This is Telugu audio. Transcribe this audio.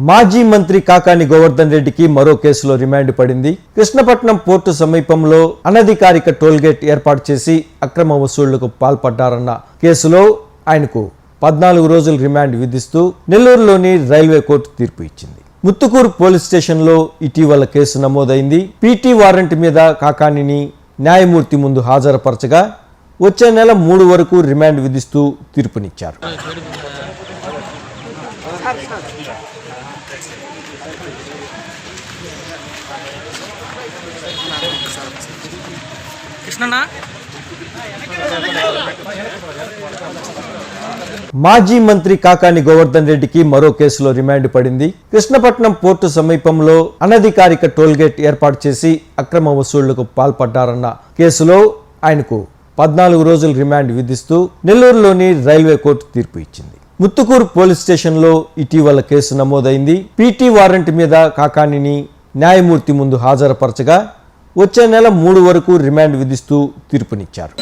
మాజీ మంత్రి కాకాని గోవర్ధన్ రెడ్డికి మరో కేసులో రిమాండ్ పడింది. కృష్ణపట్నం పోర్టు సమీపంలో అనధికారిక టోల్గేట్ ఏర్పాటు చేసి అక్రమ వసూళ్లకు పాల్పడ్డారన్న కేసులో ఆయనకు 14 రోజుల రిమాండ్ విధిస్తూ నెల్లూరులోని రైల్వే కోర్టు తీర్పు ఇచ్చింది. ముత్తుకూరు పోలీస్ స్టేషన్లో ఇటీవల కేసు నమోదైంది. పీటీ వారెంట్ మీద కాకానిని న్యాయమూర్తి ముందు హాజరుపరచగా వచ్చే నెల 3 వరకు రిమాండ్ విధిస్తూ తీర్పునిచ్చారు. మాజీ మంత్రి కాకాని గోవర్ధన్ రెడ్డికి మరో కేసులో రిమాండ్ పడింది. కృష్ణపట్నం పోర్టు సమీపంలో అనధికారిక టోల్గేట్ ఏర్పాటు చేసి అక్రమ వసూళ్లకు పాల్పడ్డారన్న కేసులో ఆయనకు 14 రోజుల రిమాండ్ విధిస్తూ నెల్లూరులోని రైల్వే కోర్టు తీర్పు ఇచ్చింది. ముత్తుకూరు పోలీస్ స్టేషన్లో ఇటీవల కేసు నమోదైంది. పీటీ వారెంట్ మీద కాకానిని న్యాయమూర్తి ముందు హాజరుపరచగా వచ్చే నెల 3 వరకు రిమాండ్ విధిస్తూ తీర్పునిచ్చారు.